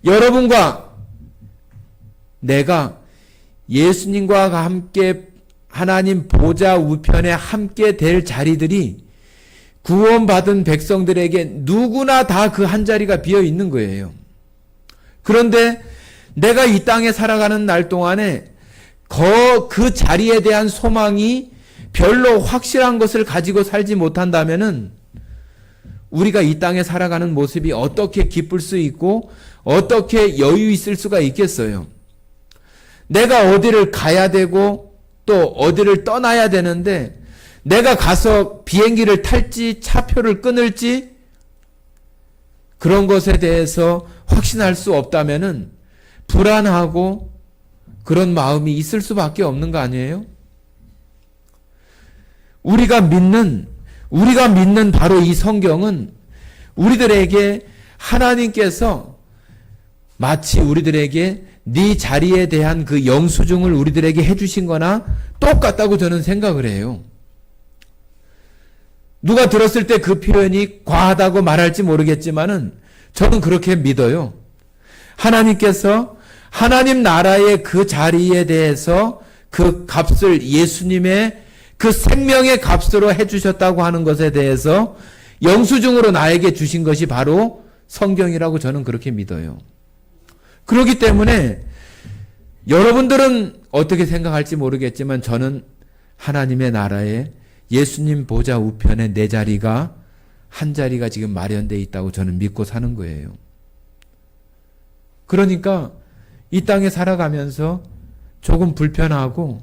여러분과 내가 예수님과 함께 하나님 보좌 우편에 함께 될 자리들이 구원받은 백성들에게 누구나 다 그 한 자리가 비어 있는 거예요. 그런데 내가 이 땅에 살아가는 날 동안에 그 자리에 대한 소망이 별로 확실한 것을 가지고 살지 못한다면은 우리가 이 땅에 살아가는 모습이 어떻게 기쁠 수 있고 어떻게 여유 있을 수가 있겠어요. 내가 어디를 가야 되고 또 어디를 떠나야 되는데 내가 가서 비행기를 탈지 차표를 끊을지 그런 것에 대해서 확신할 수 없다면은 불안하고 그런 마음이 있을 수밖에 없는 거 아니에요? 우리가 믿는 바로 이 성경은 우리들에게 하나님께서 마치 우리들에게 네 자리에 대한 그 영수증을 우리들에게 해주신 거나 똑같다고 저는 생각을 해요. 누가 들었을 때 그 표현이 과하다고 말할지 모르겠지만은 저는 그렇게 믿어요. 하나님께서 하나님 나라의 그 자리에 대해서 그 값을 예수님의 그 생명의 값으로 해주셨다고 하는 것에 대해서 영수증으로 나에게 주신 것이 바로 성경이라고 저는 그렇게 믿어요. 그렇기 때문에 여러분들은 어떻게 생각할지 모르겠지만 저는 하나님의 나라에 예수님 보좌 우편에 내 자리가 한 자리가 지금 마련되어 있다고 저는 믿고 사는 거예요. 그러니까 이 땅에 살아가면서 조금 불편하고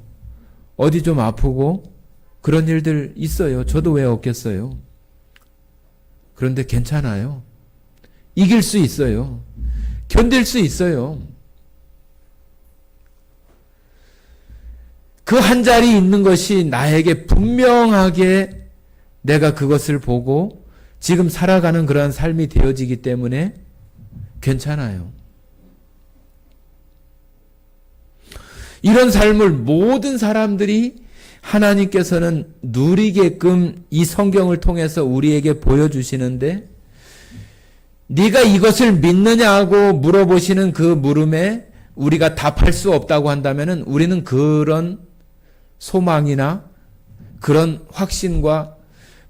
어디 좀 아프고 그런 일들 있어요. 저도 왜 없겠어요. 그런데 괜찮아요. 이길 수 있어요. 견딜 수 있어요. 그 한 자리 있는 것이 나에게 분명하게 내가 그것을 보고 지금 살아가는 그러한 삶이 되어지기 때문에 괜찮아요. 이런 삶을 모든 사람들이 하나님께서는 누리게끔 이 성경을 통해서 우리에게 보여주시는데 네가 이것을 믿느냐고 물어보시는 그 물음에 우리가 답할 수 없다고 한다면 우리는 그런 소망이나 그런 확신과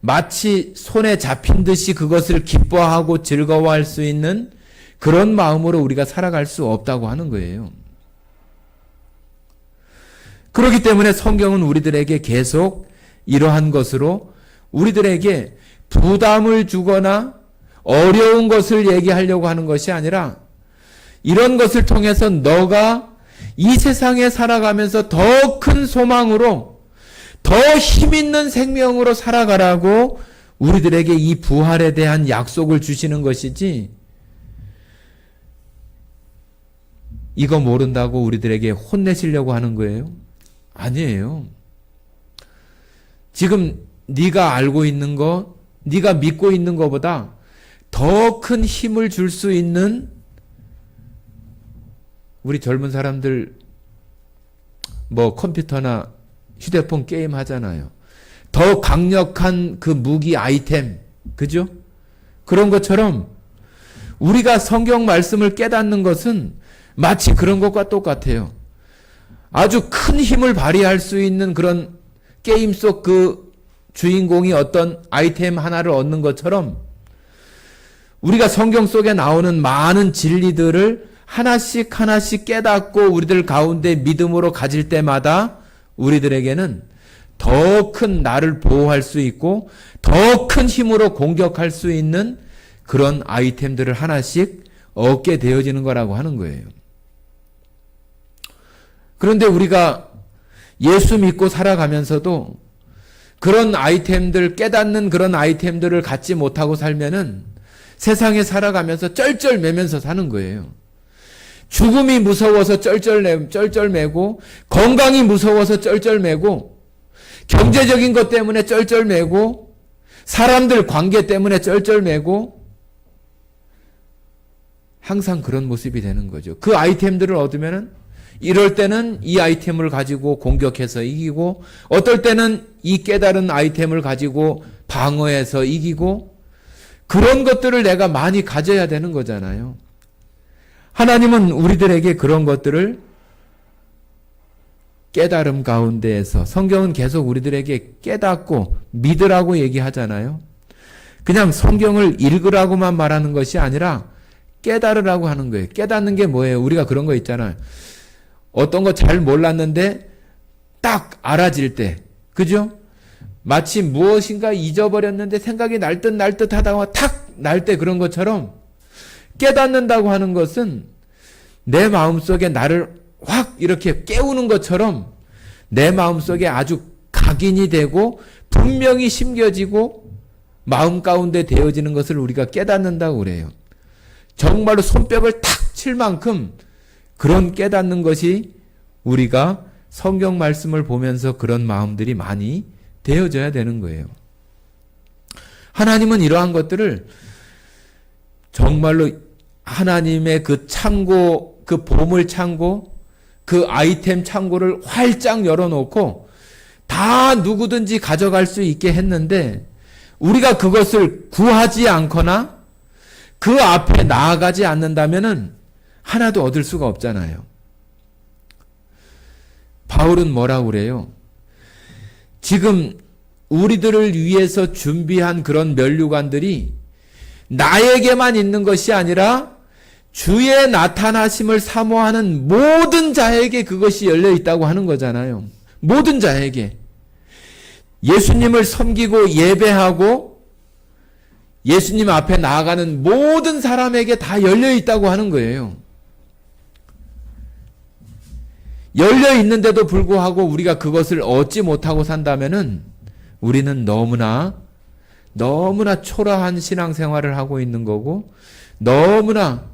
마치 손에 잡힌 듯이 그것을 기뻐하고 즐거워할 수 있는 그런 마음으로 우리가 살아갈 수 없다고 하는 거예요. 그렇기 때문에 성경은 우리들에게 계속 이러한 것으로 우리들에게 부담을 주거나 어려운 것을 얘기하려고 하는 것이 아니라 이런 것을 통해서 너가 이 세상에 살아가면서 더 큰 소망으로 더 힘있는 생명으로 살아가라고 우리들에게 이 부활에 대한 약속을 주시는 것이지, 이거 모른다고 우리들에게 혼내시려고 하는 거예요? 아니에요. 지금 네가 알고 있는 거, 네가 믿고 있는 것보다 더 큰 힘을 줄 수 있는, 우리 젊은 사람들 뭐 컴퓨터나 휴대폰 게임 하잖아요. 더 강력한 그 무기 아이템, 그죠? 그런 것처럼 우리가 성경 말씀을 깨닫는 것은 마치 그런 것과 똑같아요. 아주 큰 힘을 발휘할 수 있는 그런 게임 속 그 주인공이 어떤 아이템 하나를 얻는 것처럼 우리가 성경 속에 나오는 많은 진리들을 하나씩 하나씩 깨닫고 우리들 가운데 믿음으로 가질 때마다 우리들에게는 더 큰 나를 보호할 수 있고 더 큰 힘으로 공격할 수 있는 그런 아이템들을 하나씩 얻게 되어지는 거라고 하는 거예요. 그런데 우리가 예수 믿고 살아가면서도 그런 아이템들, 깨닫는 그런 아이템들을 갖지 못하고 살면은 세상에 살아가면서 쩔쩔매면서 사는 거예요. 죽음이 무서워서 쩔쩔매고, 건강이 무서워서 쩔쩔매고, 경제적인 것 때문에 쩔쩔매고, 사람들 관계 때문에 쩔쩔매고, 항상 그런 모습이 되는 거죠. 그 아이템들을 얻으면은 이럴 때는 이 아이템을 가지고 공격해서 이기고, 어떨 때는 이 깨달은 아이템을 가지고 방어해서 이기고, 그런 것들을 내가 많이 가져야 되는 거잖아요. 하나님은 우리들에게 그런 것들을 깨달음 가운데에서, 성경은 계속 우리들에게 깨닫고 믿으라고 얘기하잖아요. 그냥 성경을 읽으라고만 말하는 것이 아니라 깨달으라고 하는 거예요. 깨닫는 게 뭐예요? 우리가 그런 거 있잖아요. 어떤 거 잘 몰랐는데 딱 알아질 때, 그죠? 마치 무엇인가 잊어버렸는데 생각이 날 듯 하다가 탁 날 때 그런 것처럼 깨닫는다고 하는 것은 내 마음속에 나를 확 이렇게 깨우는 것처럼 내 마음속에 아주 각인이 되고 분명히 심겨지고 마음 가운데 되어지는 것을 우리가 깨닫는다고 그래요. 정말로 손뼉을 탁 칠 만큼 그런 깨닫는 것이 우리가 성경 말씀을 보면서 그런 마음들이 많이 되어져야 되는 거예요. 하나님은 이러한 것들을 정말로 하나님의 그 창고, 그 보물 창고, 그 아이템 창고를 활짝 열어놓고 다 누구든지 가져갈 수 있게 했는데 우리가 그것을 구하지 않거나 그 앞에 나아가지 않는다면은 하나도 얻을 수가 없잖아요. 바울은 뭐라고 그래요? 지금 우리들을 위해서 준비한 그런 면류관들이 나에게만 있는 것이 아니라 주의 나타나심을 사모하는 모든 자에게 그것이 열려 있다고 하는 거잖아요. 모든 자에게. 예수님을 섬기고 예배하고 예수님 앞에 나아가는 모든 사람에게 다 열려 있다고 하는 거예요. 열려 있는데도 불구하고 우리가 그것을 얻지 못하고 산다면은 우리는 너무나 초라한 신앙생활을 하고 있는 거고 너무나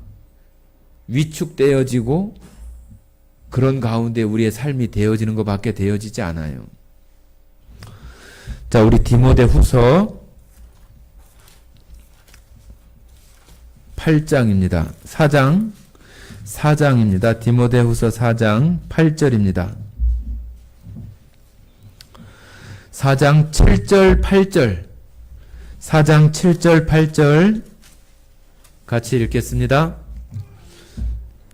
위축되어지고 그런 가운데 우리의 삶이 되어지는 것밖에 되어지지 않아요. 자, 우리 디모데후서 8장입니다. 4장입니다. 디모데후서 4장 8절입니다. 4장 7절 8절 4장 7절 8절 같이 읽겠습니다.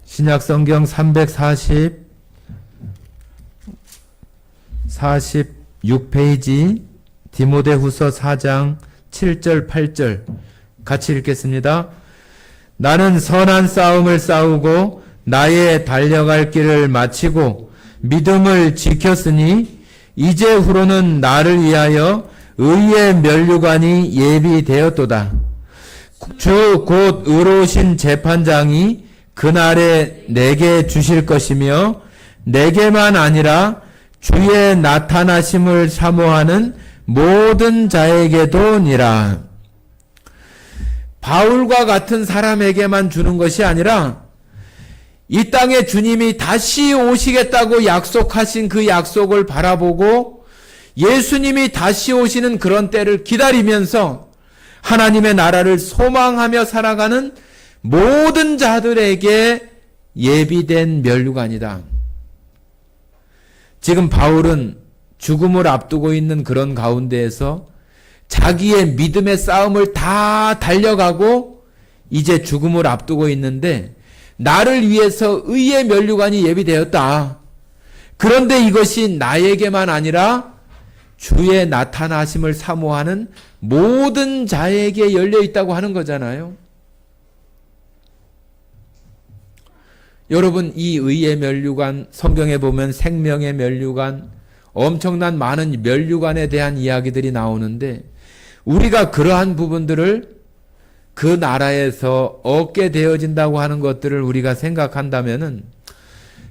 신약성경 346페이지 디모데후서 4장 7절 8절 같이 읽겠습니다. 나는 선한 싸움을 싸우고 나의 달려갈 길을 마치고 믿음을 지켰으니 이제후로는 나를 위하여 의의 면류관이 예비되었도다. 주 곧 의로우신 재판장이 그날에 내게 주실 것이며 내게만 아니라 주의 나타나심을 사모하는 모든 자에게도니라. 바울과 같은 사람에게만 주는 것이 아니라 이 땅에 주님이 다시 오시겠다고 약속하신 그 약속을 바라보고 예수님이 다시 오시는 그런 때를 기다리면서 하나님의 나라를 소망하며 살아가는 모든 자들에게 예비된 면류관이다. 지금 바울은 죽음을 앞두고 있는 그런 가운데에서 자기의 믿음의 싸움을 다 달려가고 이제 죽음을 앞두고 있는데 나를 위해서 의의 면류관이 예비되었다. 그런데 이것이 나에게만 아니라 주의 나타나심을 사모하는 모든 자에게 열려 있다고 하는 거잖아요. 여러분, 이 의의 면류관, 성경에 보면 생명의 면류관, 엄청난 많은 면류관에 대한 이야기들이 나오는데 우리가 그러한 부분들을 그 나라에서 얻게 되어진다고 하는 것들을 우리가 생각한다면은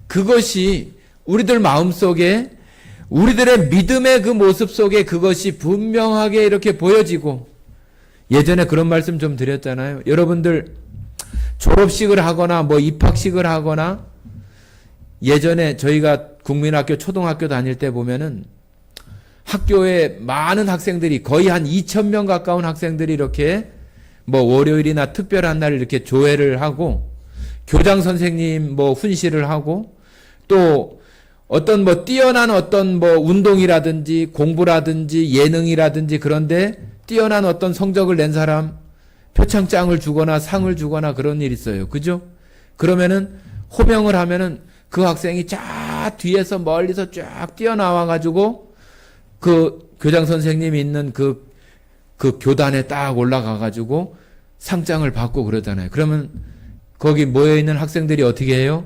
그것이 우리들 마음속에 우리들의 믿음의 그 모습 속에 그것이 분명하게 이렇게 보여지고, 예전에 그런 말씀 좀 드렸잖아요. 여러분들 졸업식을 하거나 뭐 입학식을 하거나 예전에 저희가 국민학교 초등학교 다닐 때 보면은 학교에 많은 학생들이 거의 한 2,000명 가까운 학생들이 이렇게 뭐 월요일이나 특별한 날 이렇게 조회를 하고 교장 선생님 뭐 훈시를 하고 또 어떤 뭐 뛰어난 어떤 뭐 운동이라든지 공부라든지 예능이라든지 그런데 뛰어난 어떤 성적을 낸 사람 표창장을 주거나 상을 주거나 그런 일이 있어요. 그죠? 그러면은 호명을 하면은 그 학생이 쫙 뒤에서 멀리서 쫙 뛰어나와 가지고 그 교장 선생님이 있는 그 교단에 딱 올라가 가지고 상장을 받고 그러잖아요. 그러면 거기 모여 있는 학생들이 어떻게 해요?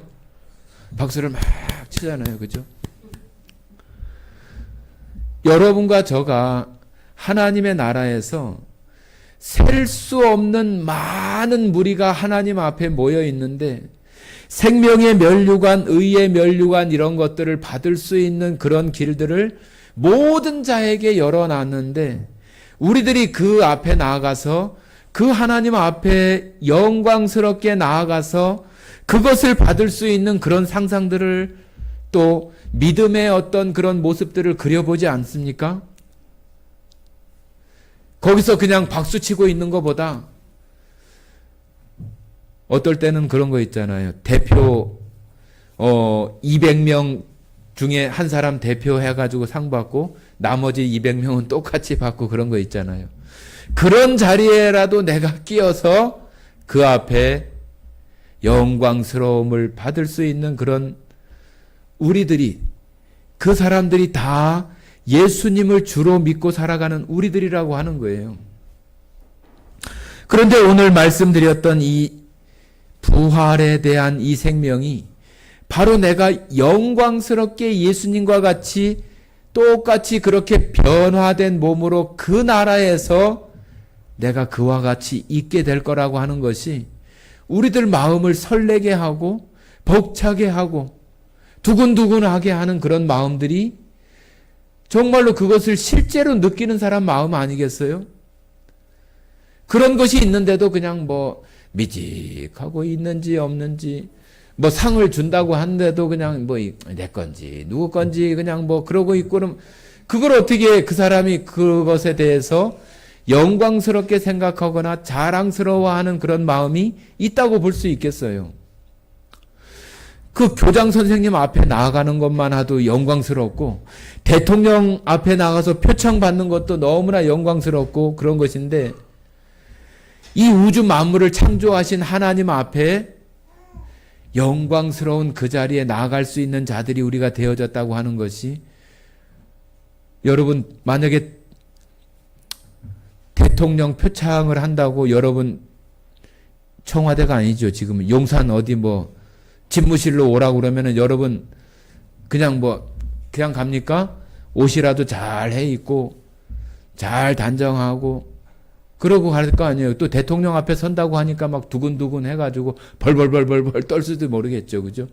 박수를 막 치잖아요. 그죠? 여러분과 저가 하나님의 나라에서 셀 수 없는 많은 무리가 하나님 앞에 모여 있는데 생명의 면류관, 의의 면류관 이런 것들을 받을 수 있는 그런 길들을 모든 자에게 열어놨는데 우리들이 그 앞에 나아가서 그 하나님 앞에 영광스럽게 나아가서 그것을 받을 수 있는 그런 상상들을 또 믿음의 어떤 그런 모습들을 그려보지 않습니까? 거기서 그냥 박수치고 있는 것보다 어떨 때는 그런 거 있잖아요. 대표 200명 중에 한 사람 대표해가지고 상 받고 나머지 200명은 똑같이 받고 그런 거 있잖아요. 그런 자리에라도 내가 끼어서 그 앞에 영광스러움을 받을 수 있는 그런 우리들이, 그 사람들이 다 예수님을 주로 믿고 살아가는 우리들이라고 하는 거예요. 그런데 오늘 말씀드렸던 이 부활에 대한 이 생명이 바로 내가 영광스럽게 예수님과 같이 똑같이 그렇게 변화된 몸으로 그 나라에서 내가 그와 같이 있게 될 거라고 하는 것이 우리들 마음을 설레게 하고 벅차게 하고 두근두근하게 하는 그런 마음들이 정말로 그것을 실제로 느끼는 사람 마음 아니겠어요? 그런 것이 있는데도 그냥 뭐 미직하고 있는지 없는지, 뭐 상을 준다고 하는데도 그냥 뭐 내 건지 누구 건지 그냥 뭐 그러고 있고, 그럼 그걸 어떻게 그 사람이 그것에 대해서 영광스럽게 생각하거나 자랑스러워하는 그런 마음이 있다고 볼 수 있겠어요? 그 교장 선생님 앞에 나아가는 것만 해도 영광스럽고 대통령 앞에 나가서 표창 받는 것도 너무나 영광스럽고 그런 것인데, 이 우주 만물을 창조하신 하나님 앞에 영광스러운 그 자리에 나아갈 수 있는 자들이 우리가 되어졌다고 하는 것이, 여러분 만약에 대통령 표창을 한다고 여러분 청와대가 아니죠. 지금 용산 어디 뭐 집무실로 오라고 그러면은 여러분 그냥 갑니까? 옷이라도 잘 해 입고 잘 단정하고 그러고 갈 거 아니에요. 또 대통령 앞에 선다고 하니까 막 두근두근 해가지고 벌벌벌벌 떨 수도 모르겠죠. 그죠?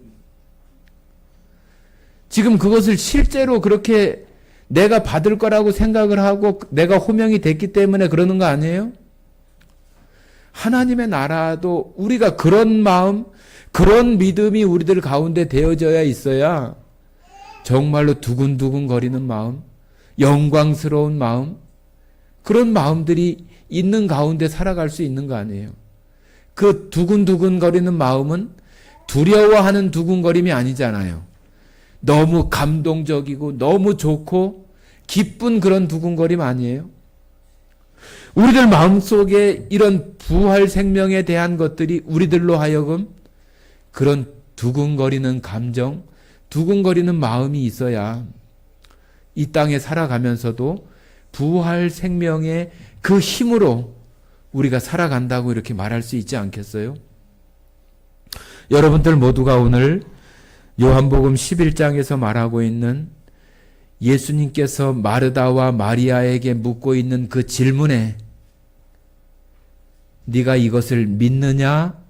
지금 그것을 실제로 그렇게 내가 받을 거라고 생각을 하고 내가 호명이 됐기 때문에 그러는 거 아니에요? 하나님의 나라도 우리가 그런 마음, 그런 믿음이 우리들 가운데 되어져야 있어야 정말로 두근두근 거리는 마음, 영광스러운 마음, 그런 마음들이 있는 가운데 살아갈 수 있는 거 아니에요. 그 두근두근 거리는 마음은 두려워하는 두근거림이 아니잖아요. 너무 감동적이고 너무 좋고 기쁜 그런 두근거림 아니에요. 우리들 마음속에 이런 부활 생명에 대한 것들이 우리들로 하여금 그런 두근거리는 감정, 두근거리는 마음이 있어야 이 땅에 살아가면서도 부활 생명의 그 힘으로 우리가 살아간다고 이렇게 말할 수 있지 않겠어요? 여러분들 모두가 오늘 요한복음 11장에서 말하고 있는 예수님께서 마르다와 마리아에게 묻고 있는 그 질문에 네가 이것을 믿느냐?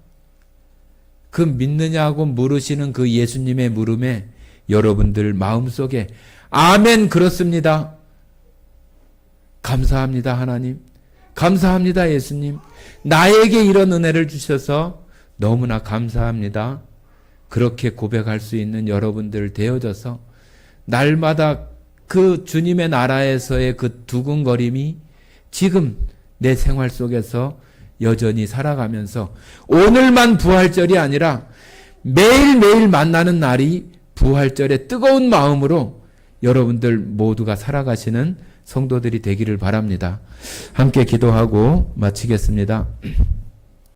그 믿느냐고 물으시는 그 예수님의 물음에 여러분들 마음속에 아멘 그렇습니다. 감사합니다 하나님. 감사합니다 예수님. 나에게 이런 은혜를 주셔서 너무나 감사합니다. 그렇게 고백할 수 있는 여러분들 되어져서 날마다 그 주님의 나라에서의 그 두근거림이 지금 내 생활 속에서 여전히 살아가면서 오늘만 부활절이 아니라 매일매일 만나는 날이 부활절의 뜨거운 마음으로 여러분들 모두가 살아가시는 성도들이 되기를 바랍니다. 함께 기도하고 마치겠습니다.